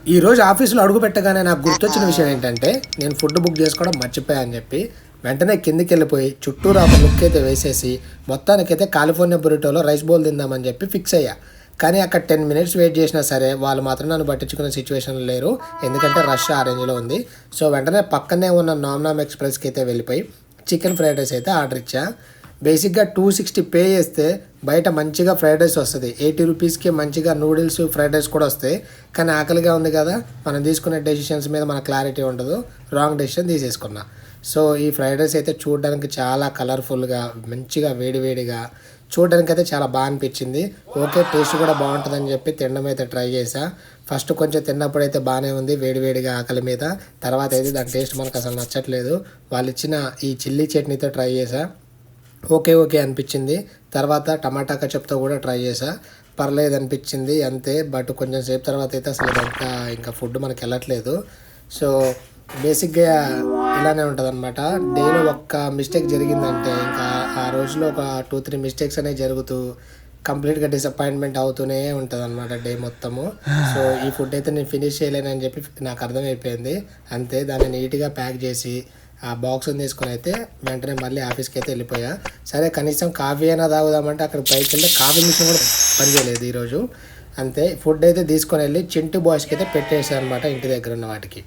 ఈరోజు ఆఫీస్లో అడుగు పెట్టగానే నాకు గుర్తొచ్చిన విషయం ఏంటంటే నేను ఫుడ్ బుక్ చేసుకోవడం మర్చిపోయా అని చెప్పి వెంటనే కిందికి వెళ్ళిపోయి చుట్టూరా ఒక లుక్ అయితే వేసేసి మొత్తానికైతే కాలిఫోర్నియా బురిటోలో రైస్ బౌల్ తిందామని చెప్పి ఫిక్స్ అయ్యా. కానీ అక్కడ 10 మినిట్స్ వెయిట్ చేసినా సరే వాళ్ళు మాత్రం నన్ను పట్టించుకునే సిచ్యువేషన్ లేరు, ఎందుకంటే రష్ ఆ రేంజ్లో ఉంది. సో వెంటనే పక్కనే ఉన్న నామ్ ఎక్స్ప్రెస్కి అయితే వెళ్ళిపోయి చికెన్ ఫ్రైడ్ రైస్ అయితే ఆర్డర్ ఇచ్చా. బేసిక్గా 260 పే చేస్తే బయట మంచిగా ఫ్రైడ్ రైస్ వస్తుంది, 80 రూపీస్కి మంచిగా నూడిల్స్ ఫ్రైడ్ రైస్ కూడా వస్తాయి. కానీ ఆకలిగా ఉంది కదా, మనం తీసుకునే డెసిషన్స్ మీద మన క్లారిటీ ఉండదు, రాంగ్ డెసిషన్ తీసేసుకున్నా. సో ఈ ఫ్రైడ్ రైస్ అయితే చూడడానికి చాలా కలర్ఫుల్గా మంచిగా వేడివేడిగా చూడడానికి అయితే చాలా బాగా అనిపించింది. ఓకే, టేస్ట్ కూడా బాగుంటుందని చెప్పి తినడం అయితే ట్రై చేసా. ఫస్ట్ కొంచెం తిన్నప్పుడు అయితే బాగానే ఉంది వేడివేడిగా ఆకలి మీద, తర్వాత అయితే దాని టేస్ట్ మనకు అసలు నచ్చట్లేదు. వాళ్ళు ఇచ్చిన ఈ చిల్లీ చట్నీతో ట్రై చేసా, ఓకే ఓకే అనిపించింది. తర్వాత టమాటా కచప్తో కూడా ట్రై చేసా, పర్లేదు అనిపించింది అంతే. బట్ కొంచెం సేపు తర్వాత అయితే అసలు ఇదంతా ఇంకా ఫుడ్ మనకి వెళ్ళట్లేదు. సో బేసిక్గా ఇలానే ఉంటుంది అనమాట. డేలో ఒక్క మిస్టేక్ జరిగిందంటే ఇంకా ఆ రోజులో ఒక 2-3 మిస్టేక్స్ అనేవి జరుగుతూ కంప్లీట్గా డిసప్పాయింట్మెంట్ అవుతూనే ఉంటుంది అనమాట డే మొత్తము. సో ఈ ఫుడ్ అయితే నేను ఫినిష్ చేయలేనని చెప్పి నాకు అర్థమైపోయింది. అంతే, దాన్ని నీట్గా ప్యాక్ చేసి ఆ బాక్స్ని తీసుకొని అయితే వెంటనే మళ్ళీ ఆఫీస్కి అయితే వెళ్ళిపోయా. సరే కనీసం కాఫీ అయినా తాగుదామంటే అక్కడ పైకి వెళ్తే కాఫీ మిషన్ కూడా పనిచేయలేదు ఈరోజు. అంతే, ఫుడ్ అయితే తీసుకొని వెళ్ళి చింటూ బాయ్స్కి అయితే పెట్టేసాను అనమాట ఇంటి దగ్గర ఉన్న వాటికి.